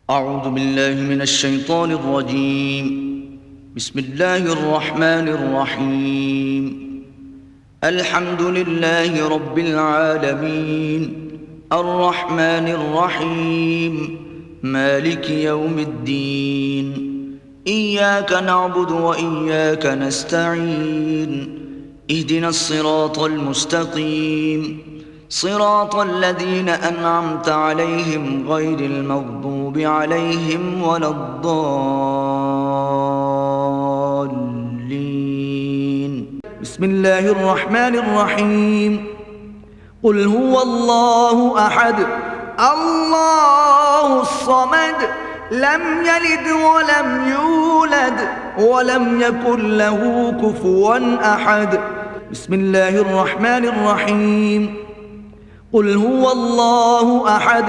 أعوذ بالله من الشيطان الرجيم. بسم الله الرحمن الرحيم. الحمد لله رب العالمين الرحمن الرحيم مالك يوم الدين. إياك نعبد وإياك نستعين. اهدنا الصراط المستقيم صراط الذين أنعمت عليهم غير المغضوب عليهم ولا الضالين. بسم الله الرحمن الرحيم. قل هو الله أحد الله الصمد لم يلد ولم يولد ولم يكن له كفوا أحد. بسم الله الرحمن الرحيم. قل هو الله أحد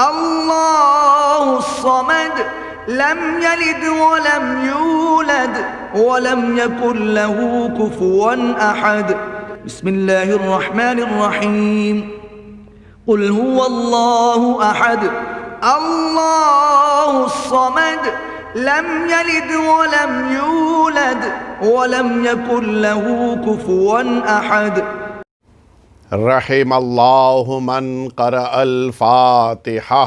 الله الصمد لم يلد ولم يولد ولم يكن له كفوا أحد. بسم الله الرحمن الرحيم. قل هو الله أحد الله الصمد لم يلد ولم يولد ولم يكن له كفوا أحد. رحم اللہ من قرأ الفاتحہ.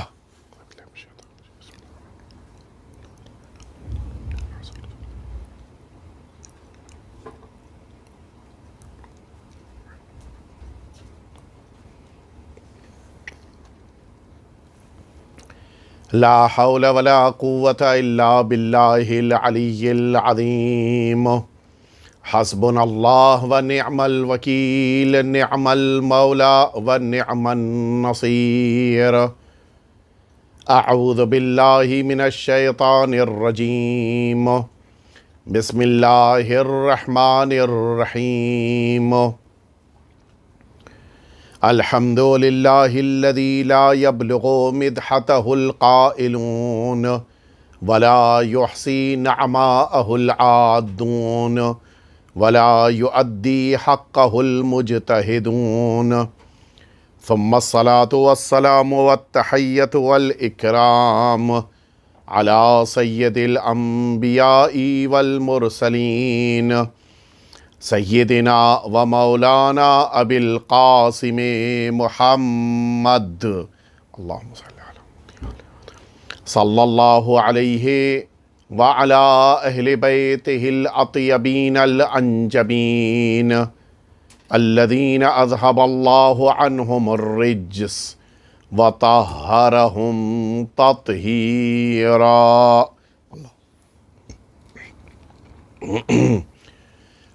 لا حول ولا قوة الا باللہ العلی العظیم. حسبنا اللہ ونعم الوکیل نعم المولا ونعم النصیر. اعوذ باللہ من الشیطان الرجیم. بسم اللہ الرحمن الرحیم. الحمد للہ الذی لا یبلغ مدحتہ القائلون ولا یحصی نعماءہ العادون ولا يؤدي حقه المجتهدون. ثم الصلاة والسلام والتحية والإكرام على سيد الأنبياء والمرسلين سيدنا ومولانا أبي القاسم محمد اللهم صل الله عليه وعلى أهل بيته الأطيبين الأنجبين الذين أذهب الله عنهم الرجس وطهرهم تطهيرا.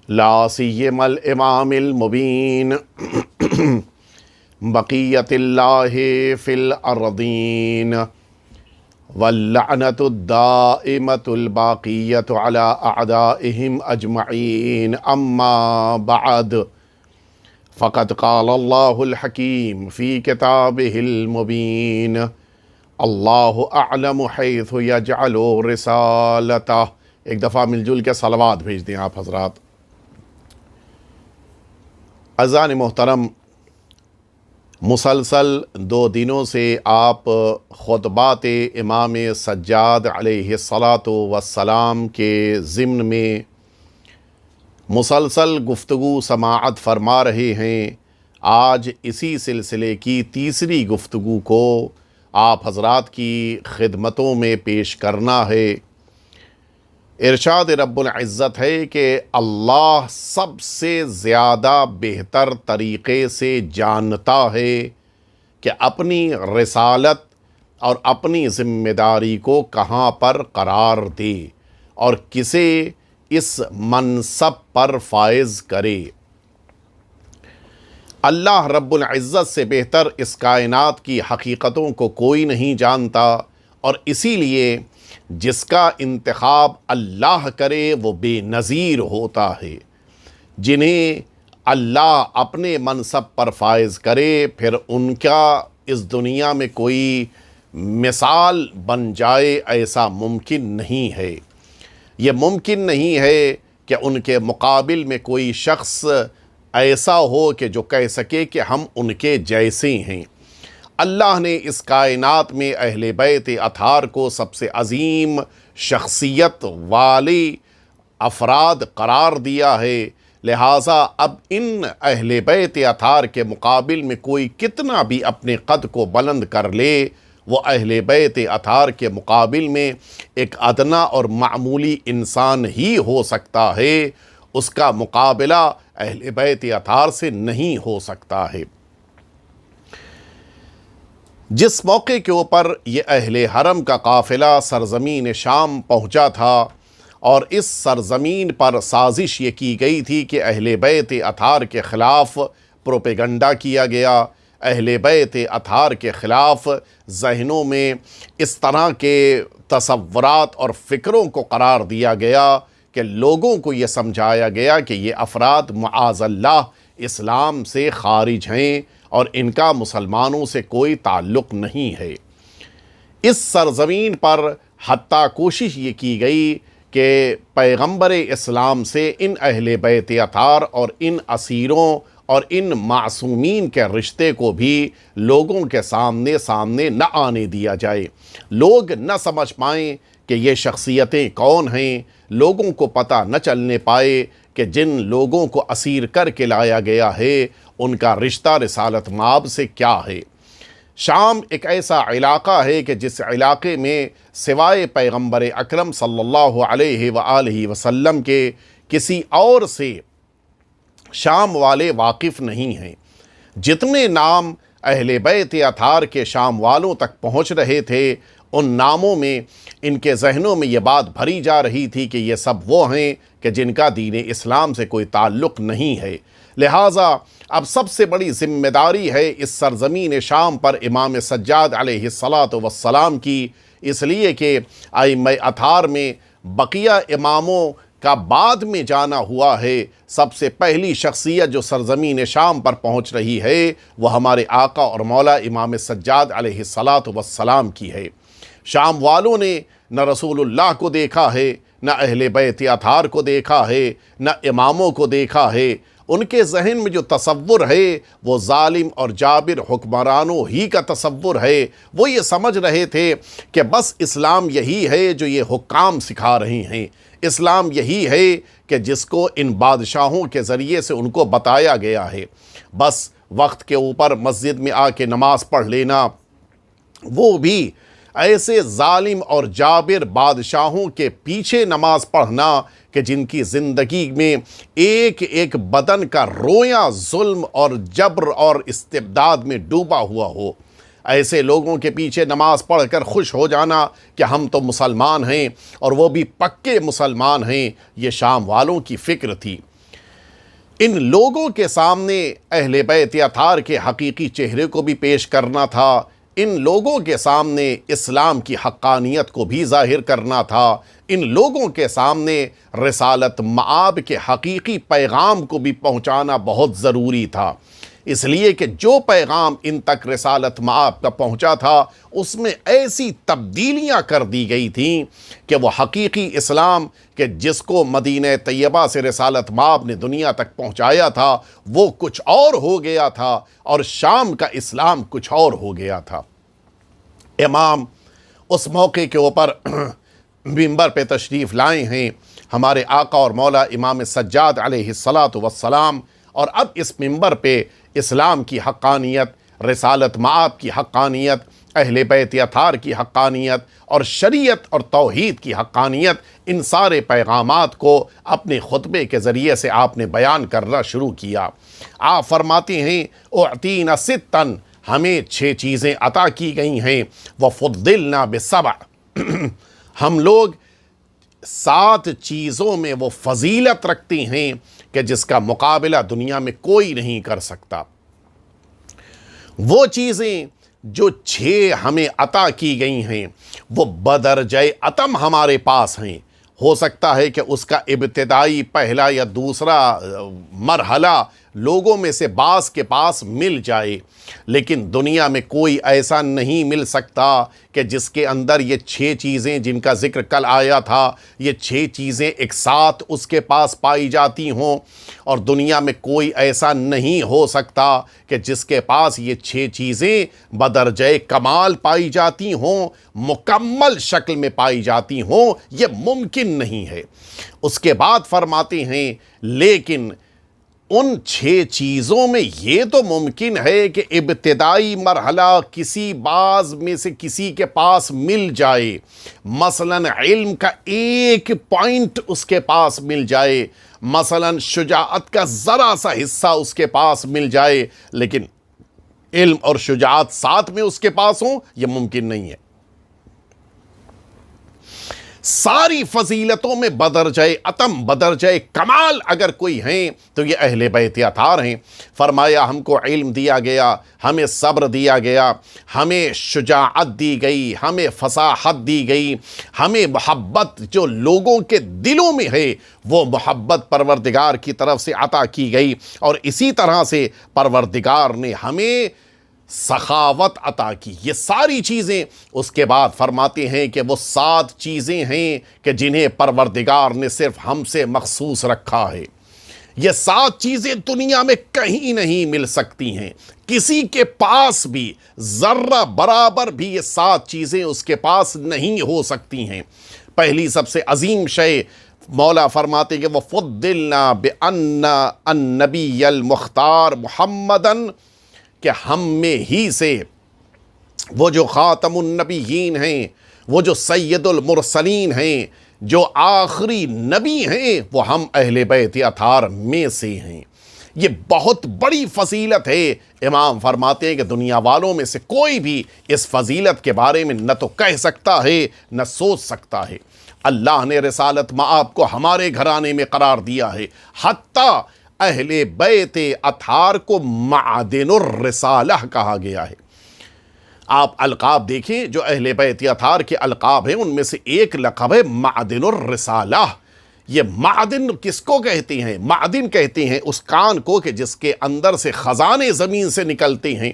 لا سيما الإمام المبين بقية الله في الأرضين واللعنة الدائمة الباقية على أعدائهم أجمعين. أما بعد فقد قال الله الحكيم في كتابه المبين الله أعلم حيث يجعل رسالته. ایک دفعہ مل جل کے صلوات بھیج دیں آپ حضرات. اذان محترم، مسلسل 2 دنوں سے آپ خطبات امام سجاد علیہ الصلاۃ کے ضمن میں مسلسل گفتگو سماعت فرما رہے ہیں. آج اسی سلسلے کی تیسری گفتگو کو آپ حضرات کی خدمتوں میں پیش کرنا ہے. ارشاد رب العزت ہے کہ اللہ سب سے زیادہ بہتر طریقے سے جانتا ہے کہ اپنی رسالت اور اپنی ذمہ داری کو کہاں پر قرار دے اور کسے اس منصب پر فائز کرے. اللہ رب العزت سے بہتر اس کائنات کی حقیقتوں کو کوئی نہیں جانتا، اور اسی لیے جس کا انتخاب اللہ کرے وہ بے نظیر ہوتا ہے. جنہیں اللہ اپنے منصب پر فائز کرے پھر ان کا اس دنیا میں کوئی مثال بن جائے ایسا ممکن نہیں ہے. یہ ممکن نہیں ہے کہ ان کے مقابل میں کوئی شخص ایسا ہو کہ جو کہہ سکے کہ ہم ان کے جیسے ہیں. اللہ نے اس کائنات میں اہل بیت اطہار کو سب سے عظیم شخصیت والے افراد قرار دیا ہے، لہٰذا اب ان اہل بیت اطہار کے مقابل میں کوئی کتنا بھی اپنے قد کو بلند کر لے، وہ اہل بیت اطہار کے مقابل میں ایک ادنا اور معمولی انسان ہی ہو سکتا ہے، اس کا مقابلہ اہل بیت اطہار سے نہیں ہو سکتا ہے۔ جس موقع کے اوپر یہ اہل حرم کا قافلہ سرزمین شام پہنچا تھا اور اس سرزمین پر سازش یہ کی گئی تھی کہ اہل بیت اطہار کے خلاف پروپیگنڈا کیا گیا، اہل بیت اطہار کے خلاف ذہنوں میں اس طرح کے تصورات اور فکروں کو قرار دیا گیا کہ لوگوں کو یہ سمجھایا گیا کہ یہ افراد معاذ اللہ اسلام سے خارج ہیں اور ان کا مسلمانوں سے کوئی تعلق نہیں ہے۔ اس سرزمین پر حتیٰ کوشش یہ کی گئی کہ پیغمبر اسلام سے ان اہل بیت اطہار اور ان اسیروں اور ان معصومین کے رشتے کو بھی لوگوں کے سامنے نہ آنے دیا جائے، لوگ نہ سمجھ پائیں کہ یہ شخصیتیں کون ہیں، لوگوں کو پتہ نہ چلنے پائے کہ جن لوگوں کو اسیر کر کے لایا گیا ہے ان کا رشتہ رسالت مآب سے کیا ہے۔ شام ایک ایسا علاقہ ہے کہ جس علاقے میں سوائے پیغمبر اکرم صلی اللہ علیہ وآلہ وسلم کے کسی اور سے شام والے واقف نہیں ہیں۔ جتنے نام اہل بیت اطہار کے شام والوں تک پہنچ رہے تھے، ان ناموں میں ان کے ذہنوں میں یہ بات بھری جا رہی تھی کہ یہ سب وہ ہیں کہ جن کا دین اسلام سے کوئی تعلق نہیں ہے، لہٰذا اب سب سے بڑی ذمہ داری ہے اس سرزمین شام پر امام سجاد علیہ السلام کی، اس لیے کہ ائمہ اطہار میں بقیہ اماموں کا بعد میں جانا ہوا ہے، سب سے پہلی شخصیت جو سرزمین شام پر پہنچ رہی ہے وہ ہمارے آقا اور مولا امام سجاد علیہ السلام کی ہے۔ شام والوں نے نہ رسول اللہ کو دیکھا ہے، نہ اہل بیت اطہار کو دیکھا ہے، نہ اماموں کو دیکھا ہے، ان کے ذہن میں جو تصور ہے وہ ظالم اور جابر حکمرانوں ہی کا تصور ہے۔ وہ یہ سمجھ رہے تھے کہ بس اسلام یہی ہے جو یہ حکام سکھا رہے ہیں، اسلام یہی ہے کہ جس کو ان بادشاہوں کے ذریعے سے ان کو بتایا گیا ہے، بس وقت کے اوپر مسجد میں آ کے نماز پڑھ لینا، وہ بھی ایسے ظالم اور جابر بادشاہوں کے پیچھے نماز پڑھنا کہ جن کی زندگی میں ایک ایک بدن کا رویاں ظلم اور جبر اور استبداد میں ڈوبا ہوا ہو، ایسے لوگوں کے پیچھے نماز پڑھ کر خوش ہو جانا کہ ہم تو مسلمان ہیں اور وہ بھی پکے مسلمان ہیں، یہ شام والوں کی فکر تھی۔ ان لوگوں کے سامنے اہل بیت اطہار کے حقیقی چہرے کو بھی پیش کرنا تھا، ان لوگوں کے سامنے اسلام کی حقانیت کو بھی ظاہر کرنا تھا، ان لوگوں کے سامنے رسالت مآب کے حقیقی پیغام کو بھی پہنچانا بہت ضروری تھا، اس لیے کہ جو پیغام ان تک رسالت مآب کا پہنچا تھا اس میں ایسی تبدیلیاں کر دی گئی تھیں کہ وہ حقیقی اسلام کہ جس کو مدینہ طیبہ سے رسالت مآب نے دنیا تک پہنچایا تھا وہ کچھ اور ہو گیا تھا، اور شام کا اسلام کچھ اور ہو گیا تھا۔ امام اس موقع کے اوپر منبر پہ تشریف لائے ہیں ہمارے آقا اور مولا امام سجاد علیہ السلام، اور اب اس منبر پہ اسلام کی حقانیت، رسالت مآب کی حقانیت، اہل بیت اطہار کی حقانیت اور شریعت اور توحید کی حقانیت، ان سارے پیغامات کو اپنے خطبے کے ذریعے سے آپ نے بیان کرنا شروع کیا۔ آپ فرماتے ہیں اعطینا ستن، ہمیں 6 چیزیں عطا کی گئی ہیں، وفضلنا بسبع، ہم لوگ 7 چیزوں میں وہ فضیلت رکھتے ہیں کہ جس کا مقابلہ دنیا میں کوئی نہیں کر سکتا۔ وہ چیزیں جو 6 ہمیں عطا کی گئی ہیں وہ بدرجہ اتم ہمارے پاس ہیں، ہو سکتا ہے کہ اس کا ابتدائی پہلا یا دوسرا مرحلہ لوگوں میں سے بعض کے پاس مل جائے، لیکن دنیا میں کوئی ایسا نہیں مل سکتا کہ جس کے اندر یہ 6 چیزیں جن کا ذکر کل آیا تھا، یہ 6 چیزیں ایک ساتھ اس کے پاس پائی جاتی ہوں۔ اور دنیا میں کوئی ایسا نہیں ہو سکتا کہ جس کے پاس یہ 6 چیزیں بدرجہ کمال پائی جاتی ہوں، مکمل شکل میں پائی جاتی ہوں، یہ ممکن نہیں ہے۔ اس کے بعد فرماتے ہیں لیکن ان 6 چیزوں میں یہ تو ممکن ہے کہ ابتدائی مرحلہ کسی بعض میں سے کسی کے پاس مل جائے، مثلا علم کا ایک پوائنٹ اس کے پاس مل جائے، مثلا شجاعت کا ذرا سا حصہ اس کے پاس مل جائے، لیکن علم اور شجاعت ساتھ میں اس کے پاس ہوں، یہ ممکن نہیں ہے۔ ساری فضیلتوں میں بدرجہ اتم بدرجہ کمال اگر کوئی ہیں تو یہ اہل بیت اطہار ہیں۔ فرمایا ہم کو علم دیا گیا، ہمیں صبر دیا گیا، ہمیں شجاعت دی گئی، ہمیں فصاحت دی گئی، ہمیں محبت جو لوگوں کے دلوں میں ہے وہ محبت پروردگار کی طرف سے عطا کی گئی، اور اسی طرح سے پروردگار نے ہمیں سخاوت عطا کی۔ یہ ساری چیزیں اس کے بعد فرماتے ہیں کہ وہ 7 چیزیں ہیں کہ جنہیں پروردگار نے صرف ہم سے مخصوص رکھا ہے۔ یہ 7 چیزیں دنیا میں کہیں نہیں مل سکتی ہیں، کسی کے پاس بھی ذرہ برابر بھی یہ 7 چیزیں اس کے پاس نہیں ہو سکتی ہیں۔ پہلی سب سے عظیم شے مولا فرماتے کہ وہ فضلنا بأن النبی المختار محمدن، کہ ہم میں ہی سے وہ جو خاتم النبیین ہیں، وہ جو سید المرسلین ہیں، جو آخری نبی ہیں، وہ ہم اہل بیت اطہار میں سے ہیں۔ یہ بہت بڑی فضیلت ہے۔ امام فرماتے ہیں کہ دنیا والوں میں سے کوئی بھی اس فضیلت کے بارے میں نہ تو کہہ سکتا ہے نہ سوچ سکتا ہے۔ اللہ نے رسالت مآب کو ہمارے گھرانے میں قرار دیا ہے، حتیٰ اہل بیت اطہار کو معدن الرسالہ کہا گیا ہے۔ آپ القاب دیکھیں جو اہل بیت اطہار کے القاب ہیں، ان میں سے ایک لقب ہے معدن الرسالہ۔ یہ معدن کس کو کہتے ہیں؟ معدن کہتے ہیں اس کان کو کہ جس کے اندر سے خزانے زمین سے نکلتے ہیں۔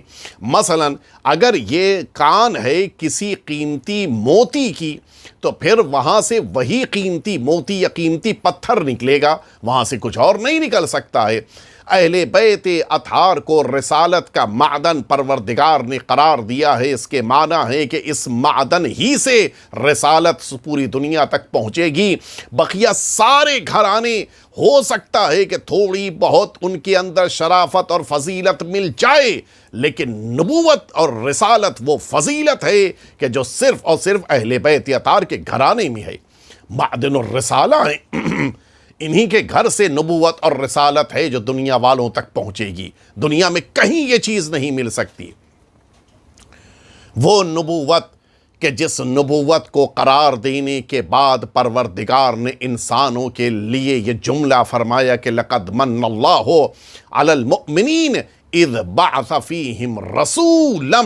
مثلا اگر یہ کان ہے کسی قیمتی موتی کی تو پھر وہاں سے وہی قیمتی موتی یا قیمتی پتھر نکلے گا، وہاں سے کچھ اور نہیں نکل سکتا ہے۔ اہل بیت اطہار کو رسالت کا معدن پروردگار نے قرار دیا ہے۔ اس کے معنی ہے کہ اس معدن ہی سے رسالت پوری دنیا تک پہنچے گی۔ بقیہ سارے گھرانے ہو سکتا ہے کہ تھوڑی بہت ان کے اندر شرافت اور فضیلت مل جائے، لیکن نبوت اور رسالت وہ فضیلت ہے کہ جو صرف اور صرف اہل بیت اطہار کے گھرانے میں ہے۔ معدن الرسالہ ہیں، انہی کے گھر سے نبوت اور رسالت ہے جو دنیا والوں تک پہنچے گی۔ دنیا میں کہیں یہ چیز نہیں مل سکتی۔ وہ نبوت کہ جس نبوت کو قرار دینے کے بعد پروردگار نے انسانوں کے لیے یہ جملہ فرمایا کہ لقد من اللہ علی المؤمنین اذ بعث فیہم رسولا،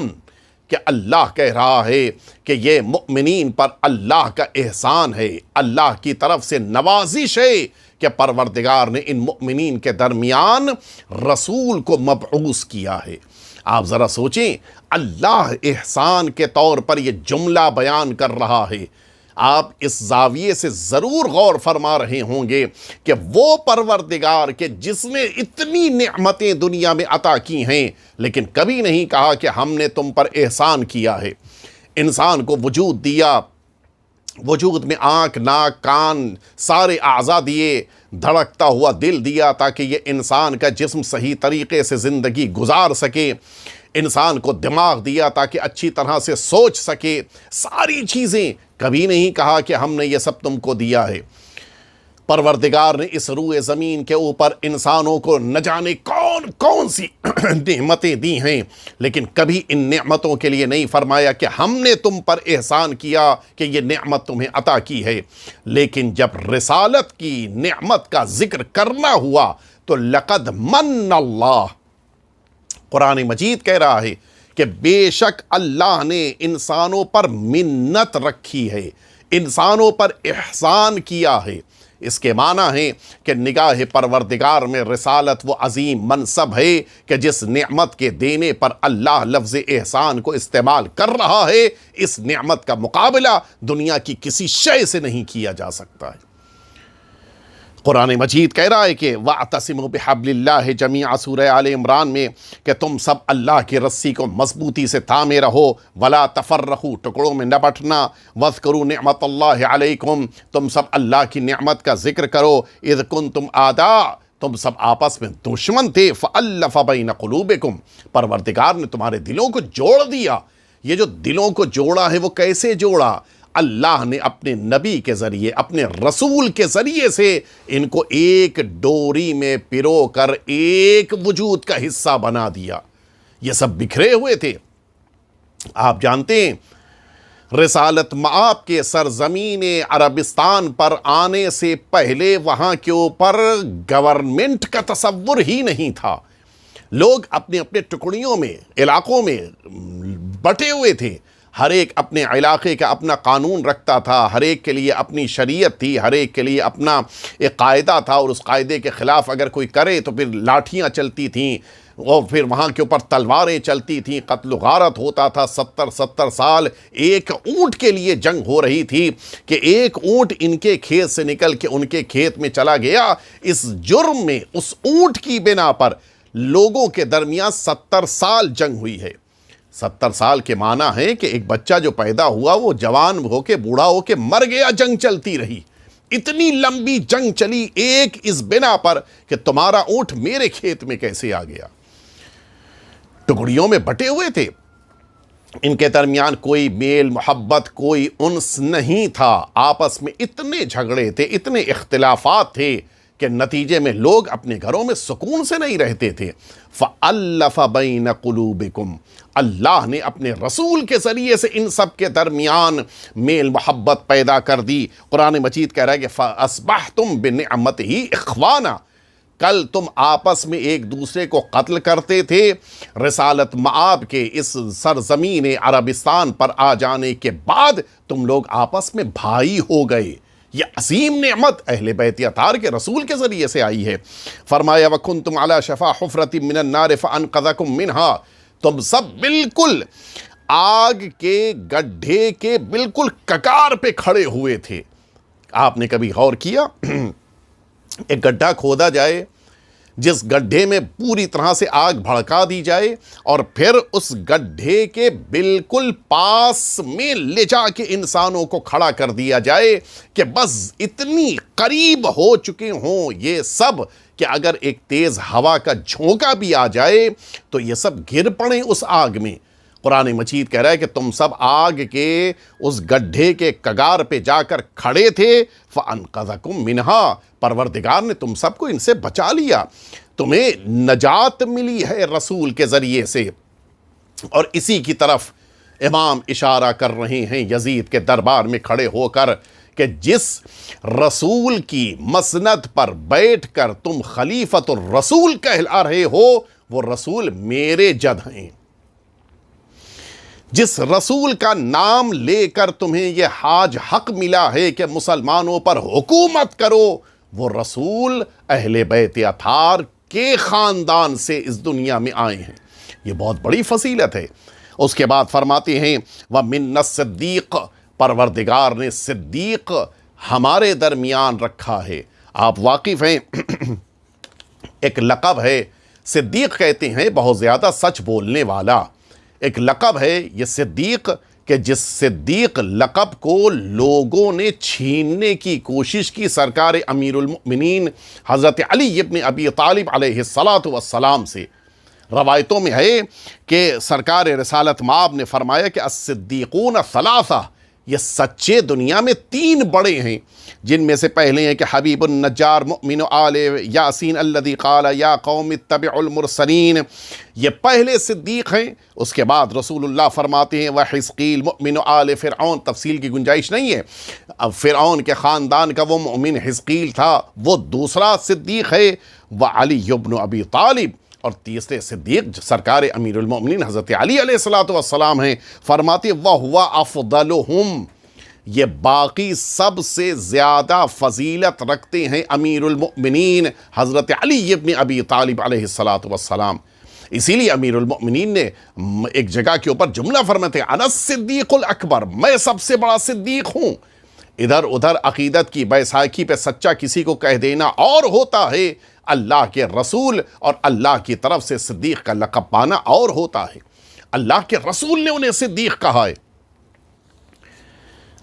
کہ اللہ کہہ رہا ہے کہ یہ مؤمنین پر اللہ کا احسان ہے، اللہ کی طرف سے نوازش ہے کہ پروردگار نے ان مؤمنین کے درمیان رسول کو مبعوث کیا ہے۔ آپ ذرا سوچیں، اللہ احسان کے طور پر یہ جملہ بیان کر رہا ہے۔ آپ اس زاویے سے ضرور غور فرما رہے ہوں گے کہ وہ پروردگار کہ جس نے اتنی نعمتیں دنیا میں عطا کی ہیں، لیکن کبھی نہیں کہا کہ ہم نے تم پر احسان کیا ہے۔ انسان کو وجود دیا، وجود میں آنکھ، ناک، کان، سارے اعضاء دیے، دھڑکتا ہوا دل دیا تاکہ یہ انسان کا جسم صحیح طریقے سے زندگی گزار سکے، انسان کو دماغ دیا تاکہ اچھی طرح سے سوچ سکے، ساری چیزیں، کبھی نہیں کہا کہ ہم نے یہ سب تم کو دیا ہے۔ پروردگار نے اس روئے زمین کے اوپر انسانوں کو نہ جانے کون کون سی نعمتیں دی ہیں، لیکن کبھی ان نعمتوں کے لیے نہیں فرمایا کہ ہم نے تم پر احسان کیا کہ یہ نعمت تمہیں عطا کی ہے۔ لیکن جب رسالت کی نعمت کا ذکر کرنا ہوا تو لقد من اللہ، قرآن مجید کہہ رہا ہے کہ بے شک اللہ نے انسانوں پر منت رکھی ہے، انسانوں پر احسان کیا ہے۔ اس کے معنی ہے کہ نگاہ پروردگار میں رسالت وہ عظیم منصب ہے کہ جس نعمت کے دینے پر اللہ لفظ احسان کو استعمال کر رہا ہے، اس نعمت کا مقابلہ دنیا کی کسی شے سے نہیں کیا جا سکتا ہے۔ قرآن مجید کہہ رہا ہے کہ وَاعْتَصِمُوا بِحَبْلِ اللَّهِ جَمِيعًا سورہ آل عمران میں کہ تم سب اللہ کی رسی کو مضبوطی سے تھامے رہو، وَلَا تَفَرَّقُوا ٹکڑوں میں نہ بٹنا، وَاذْكُرُوا نِعْمَتَ اللَّهِ عَلَيْكُمْ تم سب اللہ کی نعمت کا ذکر کرو، اِذْ كُنْتُمْ أَعْدَاءً تم سب آپس میں دشمن تھے، فَأَلَّفَ بَيْنَ قُلُوبِكُمْ پروردگار نے تمہارے دلوں کو جوڑ دیا۔ یہ جو دلوں کو جوڑا ہے وہ کیسے جوڑا؟ اللہ نے اپنے نبی کے ذریعے، اپنے رسول کے ذریعے سے ان کو ایک ڈوری میں پرو کر ایک وجود کا حصہ بنا دیا۔ یہ سب بکھرے ہوئے تھے۔ آپ جانتے ہیں رسالت مآب کے سرزمین عربستان پر آنے سے پہلے وہاں کے اوپر گورنمنٹ کا تصور ہی نہیں تھا۔ لوگ اپنے اپنے ٹکڑیوں میں، علاقوں میں بٹے ہوئے تھے، ہر ایک اپنے علاقے کا اپنا قانون رکھتا تھا، ہر ایک کے لیے اپنی شریعت تھی، ہر ایک کے لیے اپنا ایک قاعدہ تھا، اور اس قاعدے کے خلاف اگر کوئی کرے تو پھر لاٹھیاں چلتی تھیں، اور پھر وہاں کے اوپر تلواریں چلتی تھیں، قتل و غارت ہوتا تھا۔ 70 سال ایک اونٹ کے لیے جنگ ہو رہی تھی کہ ایک اونٹ ان کے کھیت سے نکل کے ان کے کھیت میں چلا گیا۔ اس جرم میں اس اونٹ کی بنا پر لوگوں کے درمیان 70 سال جنگ ہوئی ہے۔ 70 سال کے معنی ہے کہ ایک بچہ جو پیدا ہوا وہ جوان ہو کے بوڑھا ہو کے مر گیا، جنگ چلتی رہی۔ اتنی لمبی جنگ چلی ایک اس بنا پر کہ تمہارا اونٹ میرے کھیت میں کیسے آ گیا۔ ٹکڑیوں میں بٹے ہوئے تھے، ان کے درمیان کوئی میل محبت، کوئی انس نہیں تھا، آپس میں اتنے جھگڑے تھے، اتنے اختلافات تھے کہ نتیجے میں لوگ اپنے گھروں میں سکون سے نہیں رہتے تھے۔ فَأَلَّفَ بَيْنَ قُلُوبِكُمْ اللہ نے اپنے رسول کے ذریعے سے ان سب کے درمیان میل محبت پیدا کر دی۔ قرآن مجید کہہ رہا ہے کہ فَأَصْبَحْتُمْ بِنِعْمَتِهِ إِخْوَانًا کل تم آپس میں ایک دوسرے کو قتل کرتے تھے، رسالت مآب کے اس سرزمین عربستان پر آ جانے کے بعد تم لوگ آپس میں بھائی ہو گئے۔ یہ عظیم نعمت اہل بیت اطہار کے رسول کے ذریعے سے آئی ہے۔ فرمایا وَكُنْتُمْ عَلَى شَفَا حُفْرَةٍ مِّنَ النَّارِ فَأَنْقَذَكُم مِّنْهَا تم سب بالکل آگ کے گڈھے کے بالکل ککار پہ کھڑے ہوئے تھے۔ آپ نے کبھی غور کیا ایک گڈھا کھودا جائے، جس گڈھے میں پوری طرح سے آگ بھڑکا دی جائے، اور پھر اس گڈھے کے بالکل پاس میں لے جا کے انسانوں کو کھڑا کر دیا جائے کہ بس اتنی قریب ہو چکے ہوں یہ سب کہ اگر ایک تیز ہوا کا جھونکا بھی آ جائے تو یہ سب گر پڑیں اس آگ میں۔ قرآن مجید کہہ رہا ہے کہ تم سب آگ کے اس گڈھے کے کگار پہ جا کر کھڑے تھے، فَأَنْقَذَكُم مِّنْهَا پروردگار نے تم سب کو ان سے بچا لیا، تمہیں نجات ملی ہے رسول کے ذریعے سے۔ اور اسی کی طرف امام اشارہ کر رہے ہیں یزید کے دربار میں کھڑے ہو کر کہ جس رسول کی مسند پر بیٹھ کر تم خلیفۃ الرسول کہلا رہے ہو وہ رسول میرے جد ہیں۔ جس رسول کا نام لے کر تمہیں یہ حاج حق ملا ہے کہ مسلمانوں پر حکومت کرو، وہ رسول اہل بیت اطہار کے خاندان سے اس دنیا میں آئے ہیں۔ یہ بہت بڑی فضیلت ہے۔ اس کے بعد فرماتے ہیں وَمِنَّ الصِّدِّيقِ پروردگار نے صدیق ہمارے درمیان رکھا ہے۔ آپ واقف ہیں ایک لقب ہے صدیق، کہتے ہیں بہت زیادہ سچ بولنے والا۔ ایک لقب ہے یہ صدیق کہ جس صدیق لقب کو لوگوں نے چھیننے کی کوشش کی سرکار امیر المؤمنین حضرت علی ابن ابی طالب علیہ السلام سے۔ روایتوں میں ہے کہ سرکار رسالت مآب نے فرمایا کہ الصدیقون ثلاثہ، یہ سچے دنیا میں 3 بڑے ہیں، جن میں سے پہلے ہیں کہ حبیب النجار مؤمن آل یاسین الذی قال یا قوم اتبعوا المرسلین، یہ پہلے صدیق ہیں۔ اس کے بعد رسول اللہ فرماتے ہیں وحزقیل مؤمن آل فرعون، تفصیل کی گنجائش نہیں ہے، اب فرعون کے خاندان کا وہ مؤمن حزقیل تھا، وہ دوسرا صدیق ہے، وعلی ابن ابی طالب، اور تیسرے صدیق سرکار امیر المؤمنین حضرت علی علیہ السلام ہیں۔ فرماتے وَهُوَ أَفْضَلُهُمْ، یہ باقی سب سے زیادہ فضیلت رکھتے ہیں امیر المؤمنین حضرت علی ابن ابی طالب علیہ السلام۔ اسی لیے امیر المؤمنین نے ایک جگہ کے اوپر جملہ فرماتے ہیں انا الصدیق الاکبر، میں سب سے بڑا صدیق ہوں۔ ادھر ادھر عقیدت کی بیساکھی پہ سچا کسی کو کہہ دینا اور ہوتا ہے، اللہ کے رسول اور اللہ کی طرف سے صدیق کا لقب پانا اور ہوتا ہے۔ اللہ کے رسول نے انہیں صدیق کہا ہے۔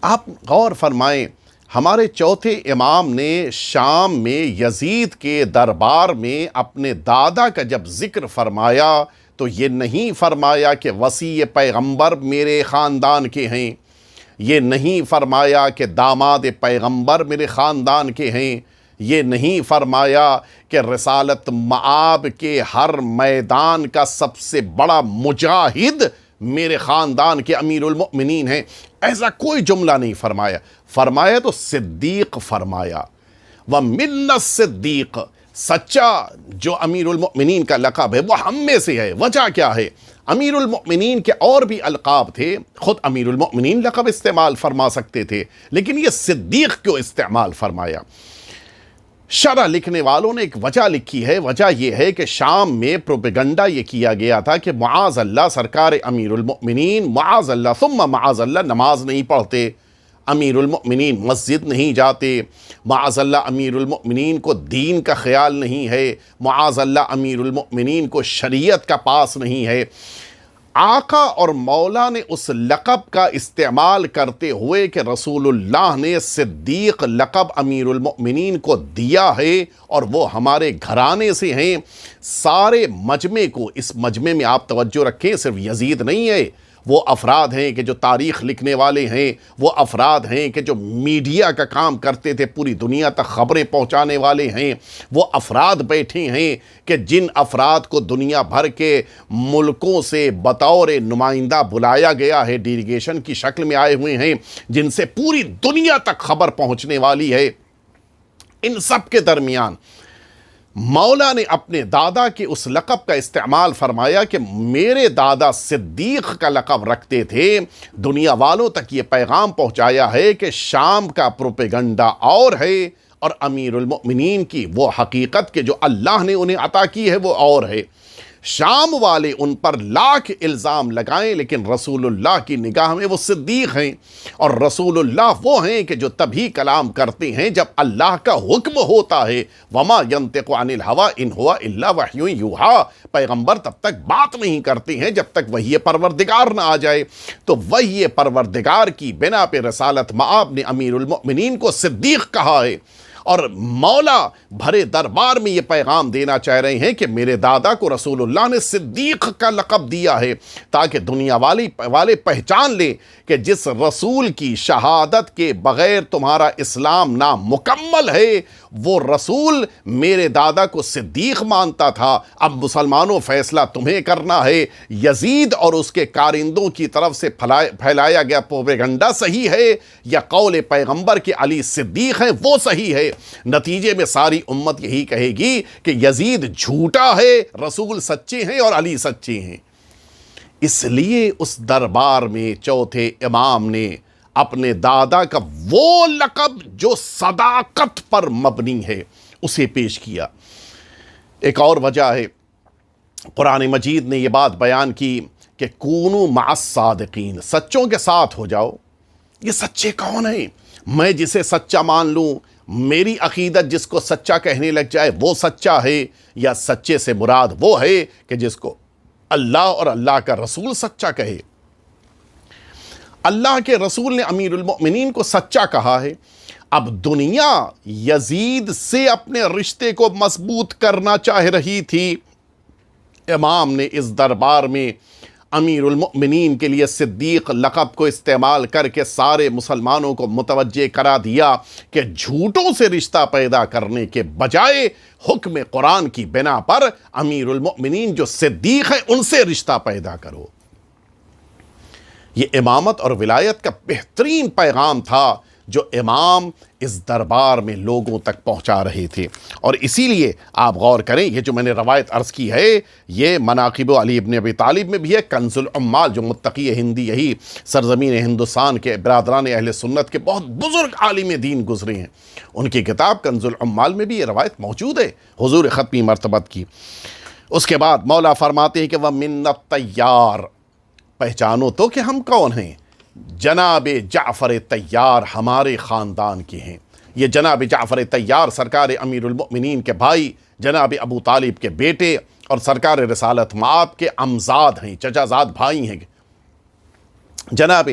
آپ غور فرمائیں، ہمارے چوتھے امام نے شام میں یزید کے دربار میں اپنے دادا کا جب ذکر فرمایا تو یہ نہیں فرمایا کہ وصی پیغمبر میرے خاندان کے ہیں، یہ نہیں فرمایا کہ داماد پیغمبر میرے خاندان کے ہیں، یہ نہیں فرمایا کہ رسالت مآب کے ہر میدان کا سب سے بڑا مجاہد میرے خاندان کے امیر المؤمنین ہیں، ایسا کوئی جملہ نہیں فرمایا۔ فرمایا تو صدیق فرمایا، وَمِنَّ الصدیق، سچا جو امیر المؤمنین کا لقب ہے وہ ہم میں سے ہے۔ وجہ کیا ہے؟ امیر المؤمنین کے اور بھی القاب تھے، خود امیر المؤمنین لقب استعمال فرما سکتے تھے، لیکن یہ صدیق کیوں استعمال فرمایا؟ شرح لکھنے والوں نے ایک وجہ لکھی ہے، وجہ یہ ہے کہ شام میں پروپیگنڈا یہ کیا گیا تھا کہ معاذ اللہ سرکار امیر المؤمنین معاذ اللہ ثم معاذ اللہ نماز نہیں پڑھتے، امیر المؤمنین مسجد نہیں جاتے، معاذ اللہ امیر المؤمنین کو دین کا خیال نہیں ہے، معاذ اللہ امیر المؤمنین کو شریعت کا پاس نہیں ہے۔ آقا اور مولا نے اس لقب کا استعمال کرتے ہوئے کہ رسول اللہ نے صدیق لقب امیر المؤمنین کو دیا ہے اور وہ ہمارے گھرانے سے ہیں، سارے مجمع کو، اس مجمع میں آپ توجہ رکھیں، صرف یزید نہیں ہے، وہ افراد ہیں کہ جو تاریخ لکھنے والے ہیں، وہ افراد ہیں کہ جو میڈیا کا کام کرتے تھے، پوری دنیا تک خبریں پہنچانے والے ہیں، وہ افراد بیٹھے ہیں کہ جن افراد کو دنیا بھر کے ملکوں سے بطور نمائندہ بلایا گیا ہے، ڈیلیگیشن کی شکل میں آئے ہوئے ہیں، جن سے پوری دنیا تک خبر پہنچنے والی ہے۔ ان سب کے درمیان مولا نے اپنے دادا کے اس لقب کا استعمال فرمایا کہ میرے دادا صدیق کا لقب رکھتے تھے، دنیا والوں تک یہ پیغام پہنچایا ہے کہ شام کا پروپیگنڈا اور ہے اور امیر المؤمنین کی وہ حقیقت کہ جو اللہ نے انہیں عطا کی ہے وہ اور ہے۔ شام والے ان پر لاکھ الزام لگائیں لیکن رسول اللہ کی نگاہ میں وہ صدیق ہیں، اور رسول اللہ وہ ہیں کہ جو تبھی کلام کرتے ہیں جب اللہ کا حکم ہوتا ہے۔ وما ينطق عن الهوى ان هو الا وحی یوحى، پیغمبر تب تک بات نہیں کرتے ہیں جب تک وحی پروردگار نہ آ جائے۔ تو وحی پروردگار کی بنا پہ رسالت مآب نے امیر المؤمنین کو صدیق کہا ہے، اور مولا بھرے دربار میں یہ پیغام دینا چاہ رہے ہیں کہ میرے دادا کو رسول اللہ نے صدیق کا لقب دیا ہے تاکہ دنیا والے پہچان لیں کہ جس رسول کی شہادت کے بغیر تمہارا اسلام نامکمل ہے، وہ رسول میرے دادا کو صدیق مانتا تھا۔ اب مسلمانوں فیصلہ تمہیں کرنا ہے، یزید اور اس کے کارندوں کی طرف سے پھیلایا گیا پروپیگنڈا صحیح ہے یا قول پیغمبر کے علی صدیق ہیں وہ صحیح ہے۔ نتیجے میں ساری امت یہی کہے گی کہ یزید جھوٹا ہے، رسول سچے ہیں اور علی سچے ہیں۔ اس لیے اس دربار میں چوتھے امام نے اپنے دادا کا وہ لقب جو صداقت پر مبنی ہے اسے پیش کیا۔ ایک اور وجہ ہے، قرآن مجید نے یہ بات بیان کی کہ کونوا مع الصادقین، سچوں کے ساتھ ہو جاؤ۔ یہ سچے کون ہیں؟ میں جسے سچا مان لوں، میری عقیدت جس کو سچا کہنے لگ جائے وہ سچا ہے، یا سچے سے مراد وہ ہے کہ جس کو اللہ اور اللہ کا رسول سچا کہے؟ اللہ کے رسول نے امیر المؤمنین کو سچا کہا ہے۔ اب دنیا یزید سے اپنے رشتے کو مضبوط کرنا چاہ رہی تھی، امام نے اس دربار میں امیر المؤمنین کے لیے صدیق لقب کو استعمال کر کے سارے مسلمانوں کو متوجہ کرا دیا کہ جھوٹوں سے رشتہ پیدا کرنے کے بجائے حکم قرآن کی بنا پر امیر المؤمنین جو صدیق ہیں ان سے رشتہ پیدا کرو۔ یہ امامت اور ولایت کا بہترین پیغام تھا جو امام اس دربار میں لوگوں تک پہنچا رہے تھے۔ اور اسی لیے آپ غور کریں، یہ جو میں نے روایت عرض کی ہے یہ مناقب علی ابن ابی طالب میں بھی ہے۔ کنز العمال جو متقی ہندی یہی سرزمین ہندوستان کے برادران اہل سنت کے بہت بزرگ عالم دین گزرے ہیں، ان کی کتاب کنز العمال میں بھی یہ روایت موجود ہے حضور ختمی مرتبت کی۔ اس کے بعد مولا فرماتے ہیں کہ وَمِنَّ الطَّيَّارِ، پہچانو تو کہ ہم کون ہیں۔ جناب جعفر طیار ہمارے خاندان کے ہیں۔ یہ جناب جعفر طیار سرکار امیر المؤمنین کے بھائی جناب ابو طالب کے بیٹے اور سرکار رسالت مآب کے امزاد ہیں، چچا زاد بھائی ہیں۔ جناب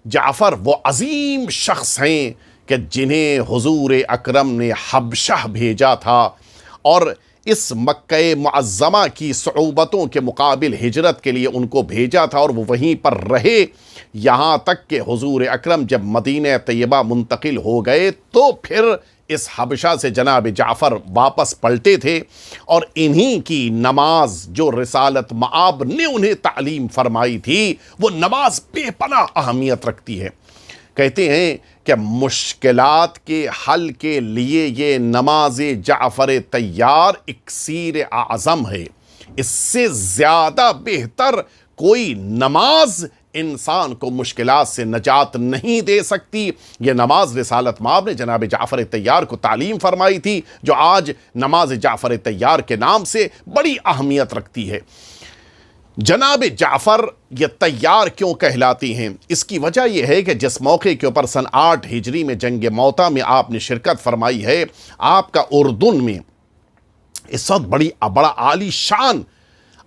جعفر وہ عظیم شخص ہیں کہ جنہیں حضور اکرم نے حبشہ بھیجا تھا اور اس مکہ معظمہ کی صعوبتوں کے مقابل ہجرت کے لیے ان کو بھیجا تھا، اور وہ وہیں پر رہے یہاں تک کہ حضور اکرم جب مدینہ طیبہ منتقل ہو گئے تو پھر اس حبشہ سے جناب جعفر واپس پلٹے تھے، اور انہی کی نماز جو رسالت مآب نے انہیں تعلیم فرمائی تھی وہ نماز بے پناہ اہمیت رکھتی ہے۔ کہتے ہیں کہ مشکلات کے حل کے لیے یہ نماز جعفر طیار اکسیر اعظم ہے، اس سے زیادہ بہتر کوئی نماز انسان کو مشکلات سے نجات نہیں دے سکتی۔ یہ نماز رسالت مآب نے جناب جعفر طیار کو تعلیم فرمائی تھی، جو آج نماز جعفر طیار کے نام سے بڑی اہمیت رکھتی ہے۔ جناب جعفر یہ طیار کیوں کہلاتی ہیں؟ اس کی وجہ یہ ہے کہ جس موقع کے اوپر سن 8 ہجری میں جنگ موتا میں آپ نے شرکت فرمائی ہے، آپ کا اردن میں اس وقت بڑا عالی شان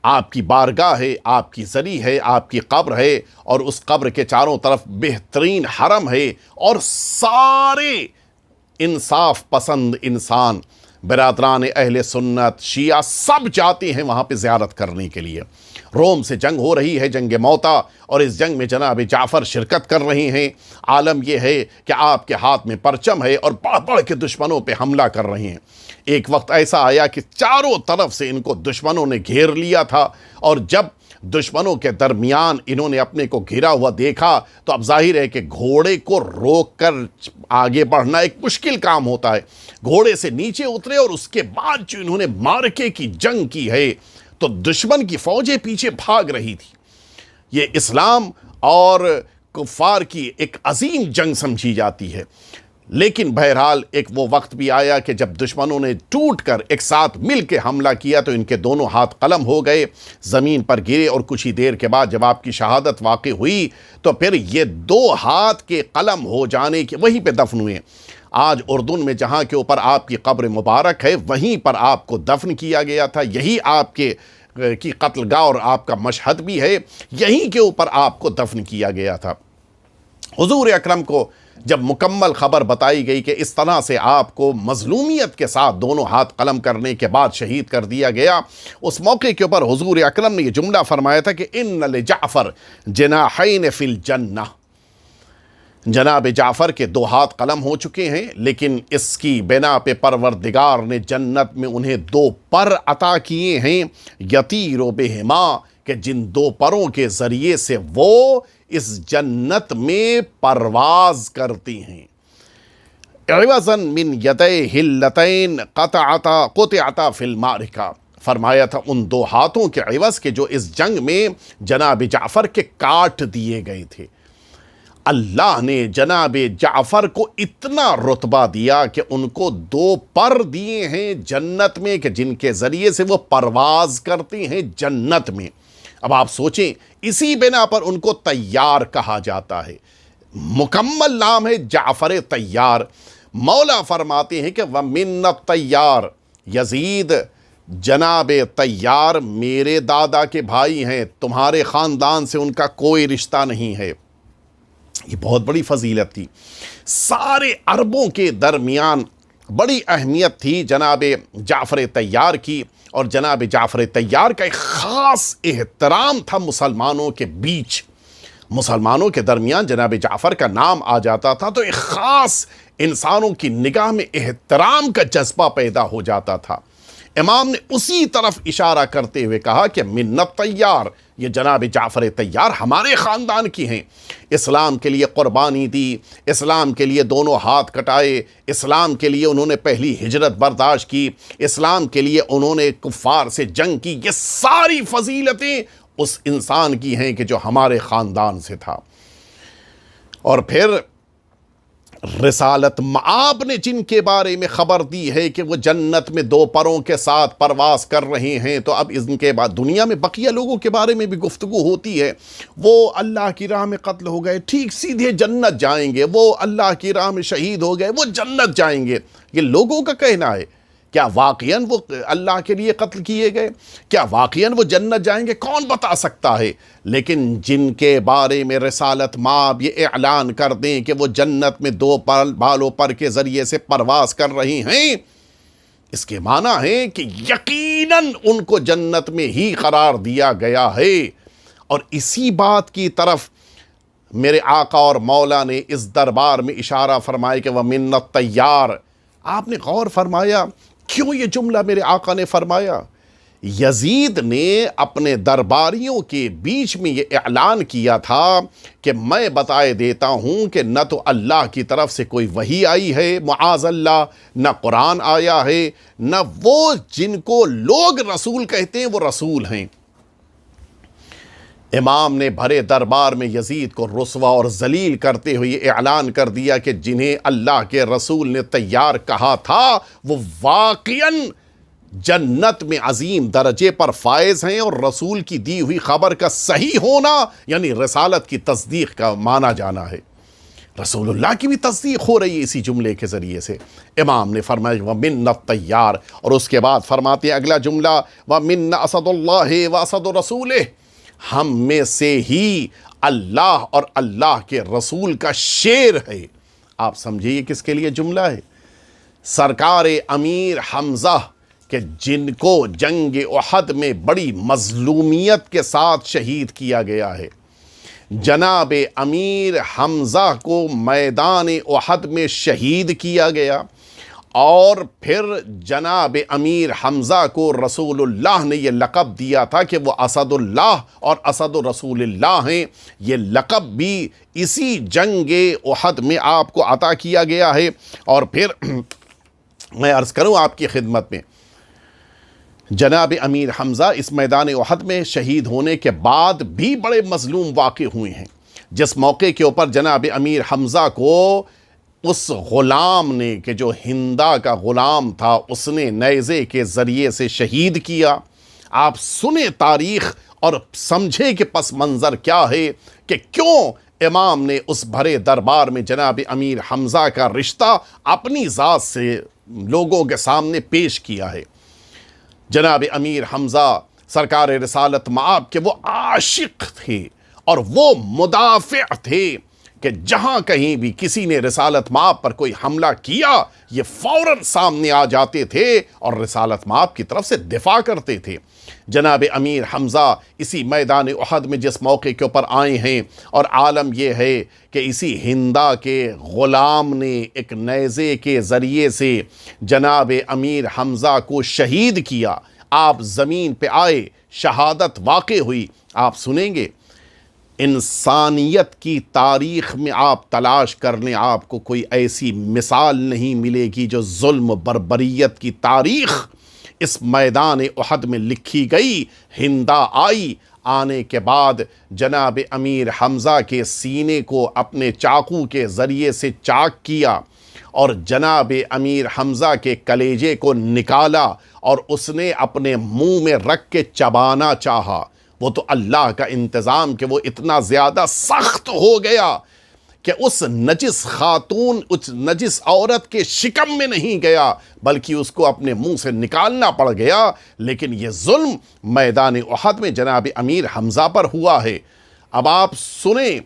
آپ کی بارگاہ ہے، آپ کی زری ہے، آپ کی قبر ہے، اور اس قبر کے چاروں طرف بہترین حرم ہے، اور سارے انصاف پسند انسان برادران اہل سنت شیعہ سب جاتے ہیں وہاں پہ زیارت کرنے کے لیے۔ روم سے جنگ ہو رہی ہے، جنگ موتا، اور اس جنگ میں جناب جعفر شرکت کر رہے ہیں۔ عالم یہ ہے کہ آپ کے ہاتھ میں پرچم ہے اور بڑھ بڑھ کے دشمنوں پہ حملہ کر رہے ہیں۔ ایک وقت ایسا آیا کہ چاروں طرف سے ان کو دشمنوں نے گھیر لیا تھا، اور جب دشمنوں کے درمیان انہوں نے اپنے کو گھرا ہوا دیکھا تو اب ظاہر ہے کہ گھوڑے کو روک کر آگے بڑھنا ایک مشکل کام ہوتا ہے۔ گھوڑے سے نیچے اترے اور اس کے بعد جو انہوں نے مارکے کی جنگ کی ہے تو دشمن کی فوجیں پیچھے بھاگ رہی تھی۔ یہ اسلام اور کفار کی ایک عظیم جنگ سمجھی جاتی ہے، لیکن بہرحال ایک وہ وقت بھی آیا کہ جب دشمنوں نے ٹوٹ کر ایک ساتھ مل کے حملہ کیا تو ان کے دونوں ہاتھ قلم ہو گئے، زمین پر گرے، اور کچھ ہی دیر کے بعد جب آپ کی شہادت واقع ہوئی تو پھر یہ 2 ہاتھ کے قلم ہو جانے کے وہیں پہ دفن ہوئے۔ آج اردن میں جہاں کے اوپر آپ کی قبر مبارک ہے وہیں پر آپ کو دفن کیا گیا تھا، یہی آپ کی قتل گاہ اور آپ کا مشہد بھی ہے، یہیں کے اوپر آپ کو دفن کیا گیا تھا۔ حضور اکرم کو جب مکمل خبر بتائی گئی کہ اس طرح سے آپ کو مظلومیت کے ساتھ دونوں ہاتھ قلم کرنے کے بعد شہید کر دیا گیا، اس موقع کے اوپر حضور اکرم نے یہ جملہ فرمایا تھا کہ ان لجعفر جناحین فی الجنہ، جناب جعفر کے 2 ہاتھ قلم ہو چکے ہیں، لیکن اس کی بنا پہ پروردگار نے جنت میں انہیں 2 پر عطا کیے ہیں، یطیر بہما، کہ جن 2 پروں کے ذریعے سے وہ اس جنت میں پرواز کرتی ہیں۔ عوضاً من یدیہ اللتین قطعتا فی المعرکہ، فرمایا تھا ان 2 ہاتھوں کے عوض کے جو اس جنگ میں جناب جعفر کے کاٹ دیے گئے تھے۔ اللہ نے جناب جعفر کو اتنا رتبہ دیا کہ ان کو 2 پر دیے ہیں جنت میں کہ جن کے ذریعے سے وہ پرواز کرتے ہیں جنت میں۔ اب آپ سوچیں، اسی بنا پر ان کو طیار کہا جاتا ہے، مکمل نام ہے جعفر طیار۔ مولا فرماتے ہیں کہ وَمِنَّ الطَّيَّارِ، یزید جناب طیار میرے دادا کے بھائی ہیں، تمہارے خاندان سے ان کا کوئی رشتہ نہیں ہے۔ یہ بہت بڑی فضیلت تھی، سارے عربوں کے درمیان بڑی اہمیت تھی جناب جعفر طیار کی، اور جناب جعفر طیار کا ایک خاص احترام تھا مسلمانوں کے بیچ۔ مسلمانوں کے درمیان جناب جعفر کا نام آ جاتا تھا تو ایک خاص انسانوں کی نگاہ میں احترام کا جذبہ پیدا ہو جاتا تھا۔ امام نے اسی طرف اشارہ کرتے ہوئے کہا کہ منت تیار، یہ جناب جعفر تیار ہمارے خاندان کی ہیں، اسلام کے لیے قربانی دی، اسلام کے لیے دونوں ہاتھ کٹائے، اسلام کے لیے انہوں نے پہلی ہجرت برداشت کی، اسلام کے لیے انہوں نے کفار سے جنگ کی، یہ ساری فضیلتیں اس انسان کی ہیں کہ جو ہمارے خاندان سے تھا۔ اور پھر رسالت مآب نے جن کے بارے میں خبر دی ہے کہ وہ جنت میں دو پروں کے ساتھ پرواز کر رہے ہیں، تو اب ان کے بعد دنیا میں بقیہ لوگوں کے بارے میں بھی گفتگو ہوتی ہے، وہ اللہ کی راہ میں قتل ہو گئے، ٹھیک سیدھے جنت جائیں گے، وہ اللہ کی راہ میں شہید ہو گئے، وہ جنت جائیں گے، یہ لوگوں کا کہنا ہے۔ کیا واقعاً وہ اللہ کے لیے قتل کیے گئے؟ کیا واقعاً وہ جنت جائیں گے؟ کون بتا سکتا ہے؟ لیکن جن کے بارے میں رسالت مآب یہ اعلان کر دیں کہ وہ جنت میں دو بالوں پر کے ذریعے سے پرواز کر رہی ہیں، اس کے معنی ہے کہ یقیناً ان کو جنت میں ہی قرار دیا گیا ہے۔ اور اسی بات کی طرف میرے آقا اور مولا نے اس دربار میں اشارہ فرمایا کہ وَمِنَ الطَّيَّارِ۔ آپ نے غور فرمایا کیوں یہ جملہ میرے آقا نے فرمایا؟ یزید نے اپنے درباریوں کے بیچ میں یہ اعلان کیا تھا کہ میں بتائے دیتا ہوں کہ نہ تو اللہ کی طرف سے کوئی وحی آئی ہے معاذ اللہ، نہ قرآن آیا ہے، نہ وہ جن کو لوگ رسول کہتے ہیں وہ رسول ہیں۔ امام نے بھرے دربار میں یزید کو رسوا اور ذلیل کرتے ہوئے یہ اعلان کر دیا کہ جنہیں اللہ کے رسول نے تیار کہا تھا وہ واقعاً جنت میں عظیم درجے پر فائز ہیں، اور رسول کی دی ہوئی خبر کا صحیح ہونا یعنی رسالت کی تصدیق کا مانا جانا ہے۔ رسول اللہ کی بھی تصدیق ہو رہی ہے اسی جملے کے ذریعے سے۔ امام نے فرمایا وَمِنَ الطَّيَّارِ، اور اس کے بعد فرماتے ہیں اگلا جملہ وَمِنَ أَسَدُ اللَّهِ وَأَسَدُ رَسُولِهِ، ہم میں سے ہی اللہ اور اللہ کے رسول کا شیر ہے۔ آپ سمجھیے کس کے لیے جملہ ہے؟ سرکار امیر حمزہ کہ جن کو جنگ احد میں بڑی مظلومیت کے ساتھ شہید کیا گیا ہے، جناب امیر حمزہ کو میدان احد میں شہید کیا گیا، اور پھر جناب امیر حمزہ کو رسول اللہ نے یہ لقب دیا تھا کہ وہ اسد اللہ اور اسد رسول اللہ ہیں۔ یہ لقب بھی اسی جنگ احد میں آپ کو عطا کیا گیا ہے۔ اور پھر میں عرض کروں آپ کی خدمت میں، جناب امیر حمزہ اس میدان احد میں شہید ہونے کے بعد بھی بڑے مظلوم واقع ہوئے ہیں۔ جس موقع کے اوپر جناب امیر حمزہ کو اس غلام نے کہ جو ہندا کا غلام تھا اس نے نیزے کے ذریعے سے شہید کیا، آپ سنیں تاریخ اور سمجھیں کہ پس منظر کیا ہے کہ کیوں امام نے اس بھرے دربار میں جناب امیر حمزہ کا رشتہ اپنی ذات سے لوگوں کے سامنے پیش کیا ہے۔ جناب امیر حمزہ سرکار رسالت مآب کے وہ عاشق تھے اور وہ مدافع تھے کہ جہاں کہیں بھی کسی نے رسالت مآب پر کوئی حملہ کیا یہ فوراً سامنے آ جاتے تھے اور رسالت مآب کی طرف سے دفاع کرتے تھے۔ جناب امیر حمزہ اسی میدان احد میں جس موقع کے اوپر آئے ہیں، اور عالم یہ ہے کہ اسی ہندا کے غلام نے ایک نیزے کے ذریعے سے جناب امیر حمزہ کو شہید کیا، آپ زمین پہ آئے، شہادت واقع ہوئی۔ آپ سنیں گے انسانیت کی تاریخ میں آپ تلاش کر لیں، آپ کو کوئی ایسی مثال نہیں ملے گی جو ظلم بربریت کی تاریخ اس میدان احد میں لکھی گئی۔ ہندا آئی، آنے کے بعد جناب امیر حمزہ کے سینے کو اپنے چاقو کے ذریعے سے چاک کیا، اور جناب امیر حمزہ کے کلیجے کو نکالا اور اس نے اپنے منہ میں رکھ کے چبانا چاہا۔ وہ تو اللہ کا انتظام کہ وہ اتنا زیادہ سخت ہو گیا کہ اس نجس خاتون، اس نجس عورت کے شکم میں نہیں گیا بلکہ اس کو اپنے منہ سے نکالنا پڑ گیا۔ لیکن یہ ظلم میدان احد میں جناب امیر حمزہ پر ہوا ہے۔ اب آپ سنیں،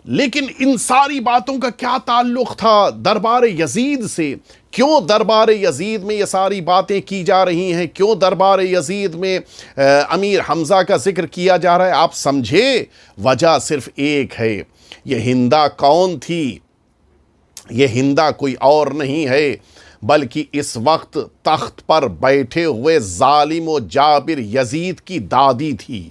لیکن ان ساری باتوں کا کیا تعلق تھا دربار یزید سے؟ کیوں دربار یزید میں یہ ساری باتیں کی جا رہی ہیں؟ کیوں دربار یزید میں امیر حمزہ کا ذکر کیا جا رہا ہے؟ آپ سمجھے، وجہ صرف ایک ہے۔ یہ ہندا کون تھی؟ یہ ہندا کوئی اور نہیں ہے بلکہ اس وقت تخت پر بیٹھے ہوئے ظالم و جابر یزید کی دادی تھی۔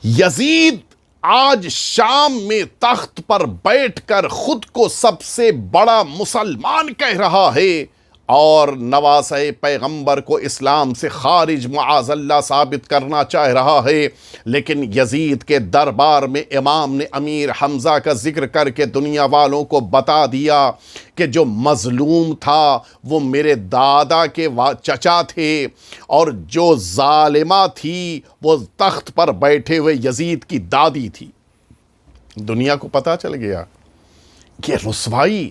یزید آج شام میں تخت پر بیٹھ کر خود کو سب سے بڑا مسلمان کہہ رہا ہے اور نواسہ پیغمبر کو اسلام سے خارج معاذ اللہ ثابت کرنا چاہ رہا ہے، لیکن یزید کے دربار میں امام نے امیر حمزہ کا ذکر کر کے دنیا والوں کو بتا دیا کہ جو مظلوم تھا وہ میرے دادا کے چچا تھے، اور جو ظالمہ تھی وہ تخت پر بیٹھے ہوئے یزید کی دادی تھی۔ دنیا کو پتہ چل گیا کہ رسوائی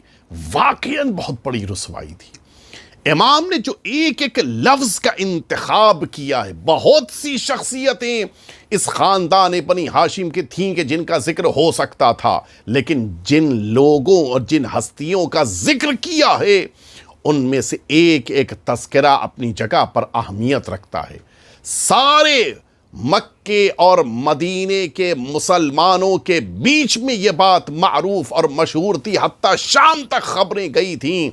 واقعاً بہت بڑی رسوائی تھی۔ امام نے جو ایک ایک لفظ کا انتخاب کیا ہے، بہت سی شخصیتیں اس خاندان بنی ہاشم کی تھیں کہ جن کا ذکر ہو سکتا تھا، لیکن جن لوگوں اور جن ہستیوں کا ذکر کیا ہے ان میں سے ایک ایک تذکرہ اپنی جگہ پر اہمیت رکھتا ہے۔ سارے مکے اور مدینے کے مسلمانوں کے بیچ میں یہ بات معروف اور مشہور تھی، حتیٰ شام تک خبریں گئی تھیں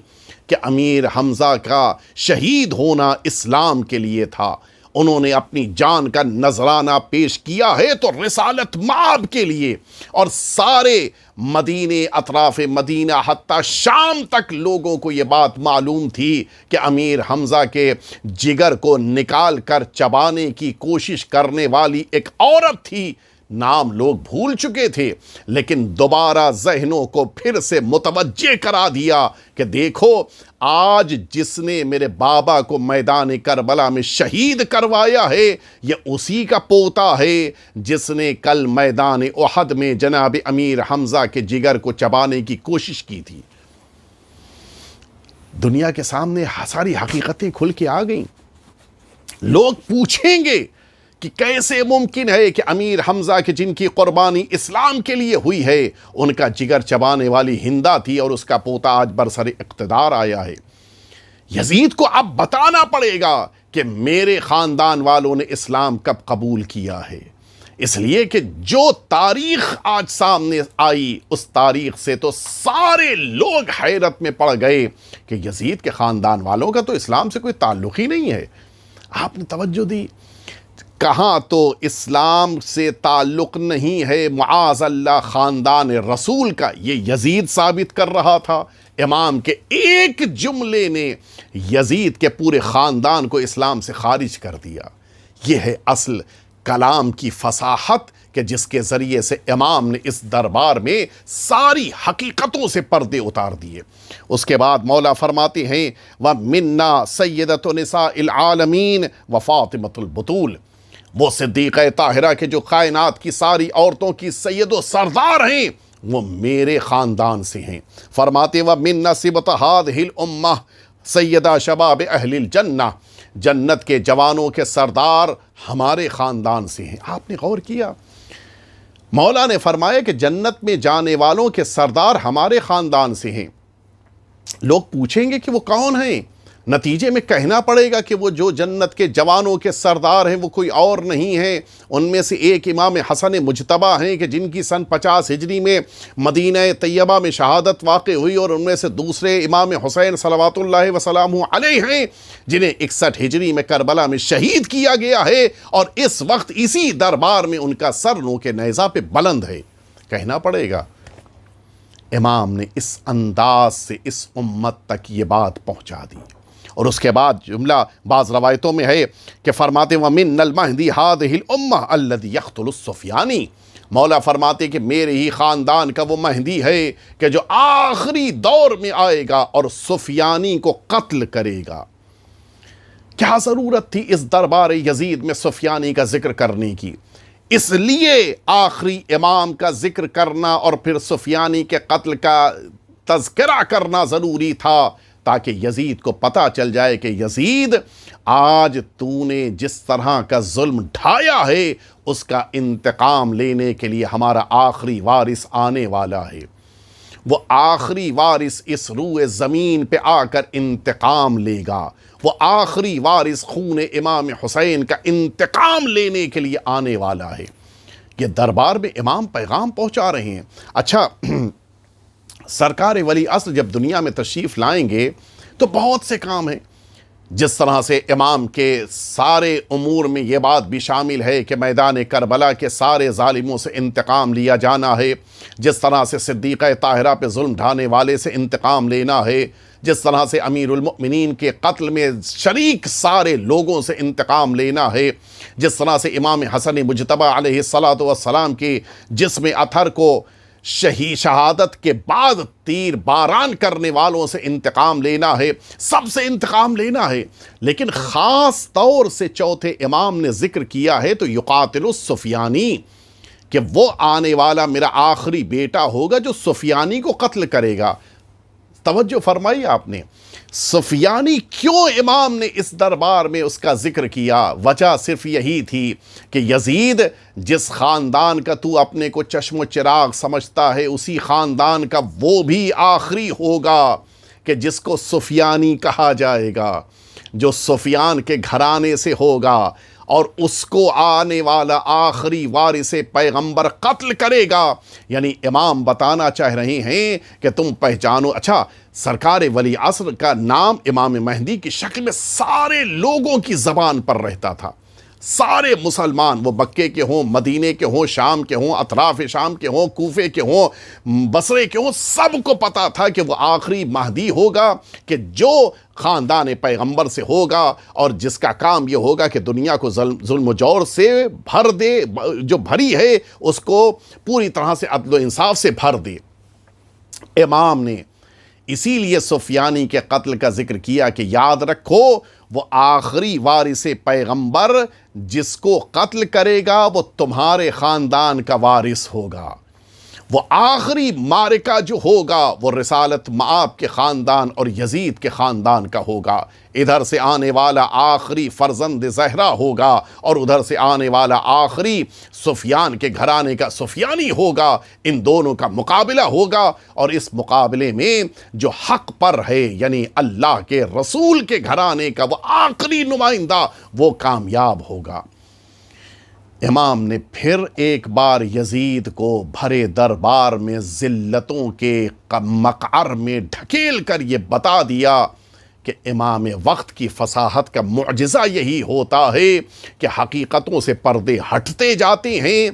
کہ امیر حمزہ کا شہید ہونا اسلام کے لیے تھا۔ انہوں نے اپنی جان کا نذرانہ پیش کیا ہے تو رسالت مآب کے لیے، اور سارے مدینے، اطراف مدینہ، حتیٰ شام تک لوگوں کو یہ بات معلوم تھی کہ امیر حمزہ کے جگر کو نکال کر چبانے کی کوشش کرنے والی ایک عورت تھی۔ نام لوگ بھول چکے تھے، لیکن دوبارہ ذہنوں کو پھر سے متوجہ کرا دیا کہ دیکھو آج جس نے میرے بابا کو میدان کربلا میں شہید کروایا ہے یہ اسی کا پوتا ہے جس نے کل میدان احد میں جناب امیر حمزہ کے جگر کو چبانے کی کوشش کی تھی۔ دنیا کے سامنے ساری حقیقتیں کھل کے آ گئیں۔ لوگ پوچھیں گے کہ کیسے ممکن ہے کہ امیر حمزہ کی جن کی قربانی اسلام کے لیے ہوئی ہے ان کا جگر چبانے والی ہندا تھی اور اس کا پوتا آج برسر اقتدار آیا ہے۔ یزید کو اب بتانا پڑے گا کہ میرے خاندان والوں نے اسلام کب قبول کیا ہے، اس لیے کہ جو تاریخ آج سامنے آئی اس تاریخ سے تو سارے لوگ حیرت میں پڑ گئے کہ یزید کے خاندان والوں کا تو اسلام سے کوئی تعلق ہی نہیں ہے۔ آپ نے توجہ دی، کہاں تو اسلام سے تعلق نہیں ہے معاذ اللہ خاندان رسول کا، یہ یزید ثابت کر رہا تھا۔ امام کے ایک جملے نے یزید کے پورے خاندان کو اسلام سے خارج کر دیا۔ یہ ہے اصل کلام کی فصاحت کہ جس کے ذریعے سے امام نے اس دربار میں ساری حقیقتوں سے پردے اتار دیے۔ اس کے بعد مولا فرماتے ہیں وَمِنَّا سَيِّدَةُ نِسَاءِ الْعَالَمِينَ وَفَاطِمَةُ الْبُطُولِ، وہ صدیقہ طاہرہ کے جو کائنات کی ساری عورتوں کی سید و سردار ہیں وہ میرے خاندان سے ہیں۔ فرماتے وَمِن نَصِبَةِ هَذِهِ الْأُمَّةِ سیدہ شباب اہل الجنہ، جنت کے جوانوں کے سردار ہمارے خاندان سے ہیں۔ آپ نے غور کیا، مولا نے فرمایا کہ جنت میں جانے والوں کے سردار ہمارے خاندان سے ہیں۔ لوگ پوچھیں گے کہ وہ کون ہیں؟ نتیجے میں کہنا پڑے گا کہ وہ جو جنت کے جوانوں کے سردار ہیں وہ کوئی اور نہیں ہیں، ان میں سے ایک امام حسن مجتبی ہیں کہ جن کی سن 50 ہجری میں مدینہ طیبہ میں شہادت واقع ہوئی، اور ان میں سے دوسرے امام حسین صلوات اللہ وسلامہ علیہ ہیں جنہیں 61 ہجری میں کربلا میں شہید کیا گیا ہے، اور اس وقت اسی دربار میں ان کا سر نوک نیزہ پہ بلند ہے۔ کہنا پڑے گا امام نے اس انداز سے اس امت تک یہ بات پہنچا دی۔ اور اس کے بعد جملہ بعض روایتوں میں ہے کہ فرماتے وَمِنَّ الْمَهْدِي هَذِهِ الْأُمَّةِ الَّذِي يَقْتُلُ السُّفْيَانِي، مولا فرماتے کہ میرے ہی خاندان کا وہ مہدی ہے کہ جو آخری دور میں آئے گا اور سفیانی کو قتل کرے گا۔ کیا ضرورت تھی اس دربار یزید میں سفیانی کا ذکر کرنے کی؟ اس لیے آخری امام کا ذکر کرنا اور پھر سفیانی کے قتل کا تذکرہ کرنا ضروری تھا، تاکہ یزید کو پتہ چل جائے کہ یزید آج تو نے جس طرح کا ظلم ڈھایا ہے اس کا انتقام لینے کے لیے ہمارا آخری وارث آنے والا ہے۔ وہ آخری وارث اس روئے زمین پہ آ کر انتقام لے گا، وہ آخری وارث خون امام حسین کا انتقام لینے کے لیے آنے والا ہے۔ یہ دربار میں امام پیغام پہنچا رہے ہیں۔ اچھا، سرکار ولی عصر جب دنیا میں تشریف لائیں گے تو بہت سے کام ہیں. جس طرح سے امام کے سارے امور میں یہ بات بھی شامل ہے کہ میدان کربلا کے سارے ظالموں سے انتقام لیا جانا ہے، جس طرح سے صدیقہ طاہرہ پہ ظلم ڈھانے والے سے انتقام لینا ہے، جس طرح سے امیر المؤمنین کے قتل میں شریک سارے لوگوں سے انتقام لینا ہے، جس طرح سے امام حسن مجتبی علیہ السلام کے جسم اطہر کو شہادت کے بعد تیر باران کرنے والوں سے انتقام لینا ہے، سب سے انتقام لینا ہے. لیکن خاص طور سے چوتھے امام نے ذکر کیا ہے تو یقاتل السفیانی، کہ وہ آنے والا میرا آخری بیٹا ہوگا جو سفیانی کو قتل کرے گا. توجہ فرمائی آپ نے، سفیانی کیوں امام نے اس دربار میں اس کا ذکر کیا؟ وجہ صرف یہی تھی کہ یزید جس خاندان کا تو اپنے کو چشم و چراغ سمجھتا ہے، اسی خاندان کا وہ بھی آخری ہوگا کہ جس کو سفیانی کہا جائے گا، جو سفیان کے گھرانے سے ہوگا، اور اس کو آنے والا آخری وارث پیغمبر قتل کرے گا. یعنی امام بتانا چاہ رہے ہیں کہ تم پہچانو. اچھا، سرکار ولی عصر کا نام امام مہدی کی شکل میں سارے لوگوں کی زبان پر رہتا تھا. سارے مسلمان، وہ مکے کے ہوں، مدینے کے ہوں، شام کے ہوں، اطراف شام کے ہوں، کوفے کے ہوں، بصرے کے ہوں، سب کو پتا تھا کہ وہ آخری مہدی ہوگا کہ جو خاندان پیغمبر سے ہوگا، اور جس کا کام یہ ہوگا کہ دنیا کو ظلم و جور سے بھر دے، جو بھری ہے اس کو پوری طرح سے عدل و انصاف سے بھر دے. امام نے اسی لیے سفیانی کے قتل کا ذکر کیا کہ یاد رکھو وہ آخری وارث پیغمبر جس کو قتل کرے گا وہ تمہارے خاندان کا وارث ہوگا. وہ آخری معرکہ جو ہوگا وہ رسالت مآب کے خاندان اور یزید کے خاندان کا ہوگا. ادھر سے آنے والا آخری فرزند زہرا ہوگا اور ادھر سے آنے والا آخری سفیان کے گھرانے کا سفیانی ہوگا. ان دونوں کا مقابلہ ہوگا، اور اس مقابلے میں جو حق پر ہے یعنی اللہ کے رسول کے گھرانے کا وہ آخری نمائندہ وہ کامیاب ہوگا. امام نے پھر ایک بار یزید کو بھرے دربار میں ذلتوں کے مقعر میں ڈھکیل کر یہ بتا دیا کہ امام وقت کی فصاحت کا معجزہ یہی ہوتا ہے کہ حقیقتوں سے پردے ہٹتے جاتے ہیں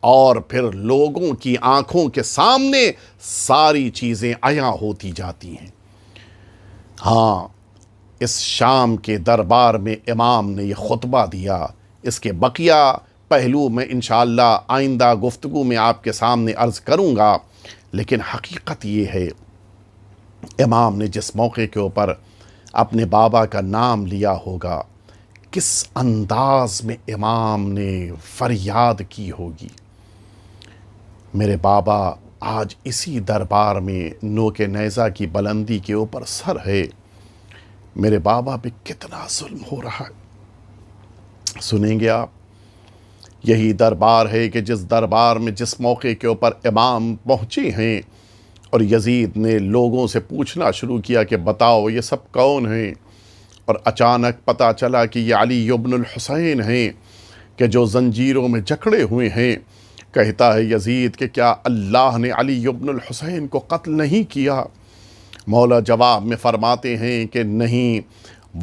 اور پھر لوگوں کی آنکھوں کے سامنے ساری چیزیں عیاں ہوتی جاتی ہیں. ہاں، اس شام کے دربار میں امام نے یہ خطبہ دیا. اس کے بقیہ پہلو میں انشاءاللہ آئندہ گفتگو میں آپ کے سامنے عرض کروں گا. لیکن حقیقت یہ ہے، امام نے جس موقع کے اوپر اپنے بابا کا نام لیا ہوگا، کس انداز میں امام نے فریاد کی ہوگی. میرے بابا آج اسی دربار میں نوک نیزہ کی بلندی کے اوپر سر ہے. میرے بابا پہ کتنا ظلم ہو رہا ہے. سنیں گے آپ. یہی دربار ہے کہ جس دربار میں جس موقع کے اوپر امام پہنچے ہیں اور یزید نے لوگوں سے پوچھنا شروع کیا کہ بتاؤ یہ سب کون ہیں، اور اچانک پتہ چلا کہ یہ علی ابن الحسین ہیں کہ جو زنجیروں میں جکڑے ہوئے ہیں. کہتا ہے یزید کہ کیا اللہ نے علی ابن الحسین کو قتل نہیں کیا؟ مولا جواب میں فرماتے ہیں کہ نہیں،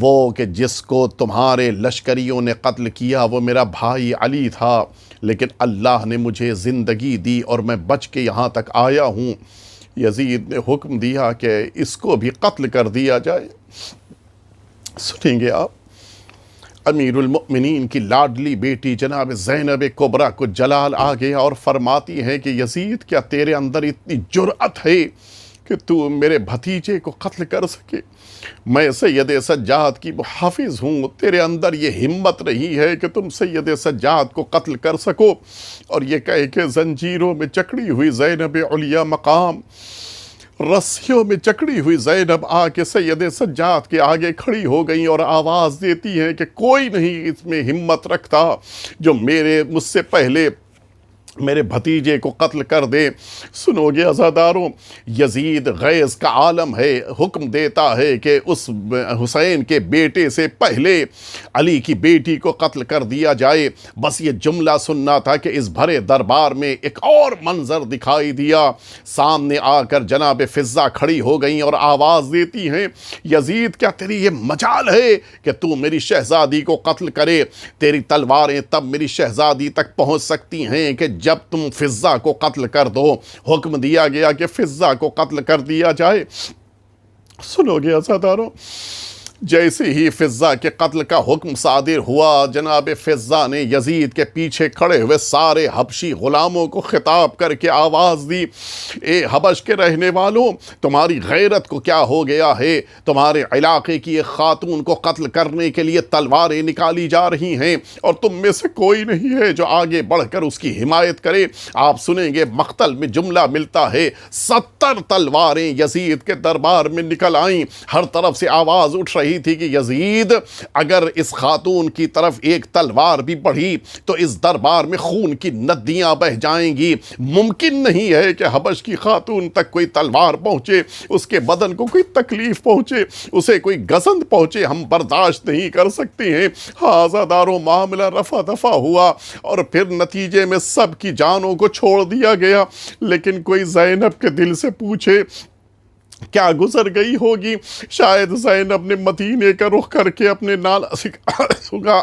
وہ کہ جس کو تمہارے لشکریوں نے قتل کیا وہ میرا بھائی علی تھا، لیکن اللہ نے مجھے زندگی دی اور میں بچ کے یہاں تک آیا ہوں. یزید نے حکم دیا کہ اس کو بھی قتل کر دیا جائے. سنیں گے آپ. امیر المؤمنین کی لاڈلی بیٹی جناب زینب کبریٰ کو جلال آ گیا اور فرماتی ہیں کہ یزید کیا تیرے اندر اتنی جرأت ہے کہ تو میرے بھتیجے کو قتل کر سکے؟ میں سید سجاد کی محافظ ہوں، تیرے اندر یہ ہمت نہیں ہے کہ تم سید سجاد کو قتل کر سکو؟ اور یہ کہہ کہ زنجیروں میں جکڑی ہوئی زینب علیہ مقام، رسیوں میں جکڑی ہوئی زینب آ کے سید سجاد کے آگے کھڑی ہو گئی اور آواز دیتی ہے کہ کوئی نہیں اس میں ہمت رکھتا جو مجھ سے پہلے میرے بھتیجے کو قتل کر دے۔ سنو گے عزاداروں، یزید غیظ کا عالم ہے، حکم دیتا ہے کہ اس حسین کے بیٹے سے پہلے علی کی بیٹی کو قتل کر دیا جائے۔ بس یہ جملہ سننا تھا کہ اس بھرے دربار میں ایک اور منظر دکھائی دیا۔ سامنے آ کر جناب فضہ کھڑی ہو گئیں اور آواز دیتی ہیں، یزید کیا تیری یہ مجال ہے کہ تو میری شہزادی کو قتل کرے؟ تیری تلواریں تب میری شہزادی تک پہنچ سکتی ہیں کہ جب تم فضہ کو قتل کر دو۔ حکم دیا گیا کہ فضہ کو قتل کر دیا جائے۔ سنو گے عزاداروں، جیسے ہی فضہ کے قتل کا حکم صادر ہوا، جناب فضہ نے یزید کے پیچھے کھڑے ہوئے سارے حبشی غلاموں کو خطاب کر کے آواز دی، اے حبش کے رہنے والوں، تمہاری غیرت کو کیا ہو گیا ہے؟ تمہارے علاقے کی ایک خاتون کو قتل کرنے کے لیے تلواریں نکالی جا رہی ہیں اور تم میں سے کوئی نہیں ہے جو آگے بڑھ کر اس کی حمایت کرے۔ آپ سنیں گے مقتل میں جملہ ملتا ہے، 70 تلواریں یزید کے دربار میں نکل آئیں۔ ہر طرف سے آواز اٹھ رہی تھی کہ یزید، اگر اس خاتون کی طرف ایک تلوار بھی بڑھی تو اس دربار میں خون کی ندیاں بہہ جائیں گی۔ ممکن نہیں ہے کہ حبش کی خاتون تک کوئی تلوار پہنچے، اس کے بدن کو کوئی تکلیف پہنچے، اسے کوئی گزند پہنچے، ہم برداشت نہیں کر سکتے ہیں۔ عزاداروں، معاملہ رفع دفع ہوا اور پھر نتیجے میں سب کی جانوں کو چھوڑ دیا گیا۔ لیکن کوئی زینب کے دل سے پوچھے کیا گزر گئی ہوگی؟ شاید زینب نے مدینے کا رخ کر کے اپنے نانا سے کہا،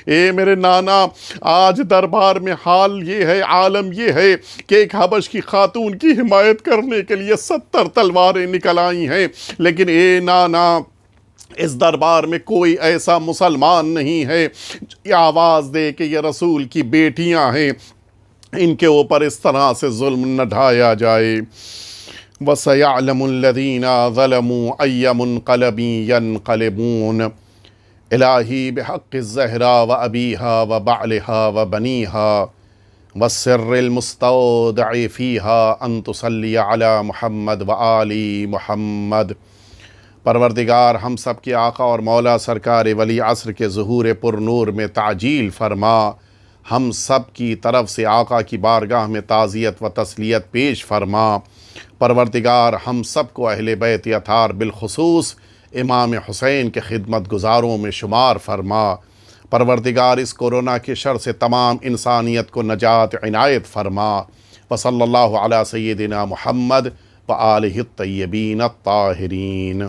اے میرے نانا، آج دربار میں حال یہ ہے، عالم یہ ہے کہ ایک حبش کی خاتون کی حمایت کرنے کے لیے 70 تلواریں نکل آئی ہیں، لیکن اے نانا، اس دربار میں کوئی ایسا مسلمان نہیں ہے یہ آواز دے کہ یہ رسول کی بیٹیاں ہیں، ان کے اوپر اس طرح سے ظلم نہ ڈھایا جائے۔ وَسَيَعْلَمُ الَّذِينَ ظَلَمُوا أَيَّ مُنْقَلَبٍ يَنْقَلِبُونَ إِلَٰهِ بِحَقِّ الزَّهْرَاءِ وَأَبِيهَا وَبَعْلِهَا وَبَنِيهَا وَالسِّرِّ الْمُسْتَوْدَعِ فِيهَا أَن تُصَلِّيَ عَلَى مُحَمَّدٍ وَآلِ محمد۔ پروردگار ہم سب کے آقا اور مولا سرکار ولی عصر کے ظہور پر نور میں تعجیل فرما۔ ہم سب کی طرف سے آقا کی بارگاہ میں تعزیت و تسلیت پیش فرما۔ پروردگار ہم سب کو اہل بیت اطہار بالخصوص امام حسین کے خدمت گزاروں میں شمار فرما۔ پروردگار اس کورونا کے شر سے تمام انسانیت کو نجات عنایت فرما۔ وصلی اللہ علی سیدنا محمد وآلہ الطیبین الطاہرین۔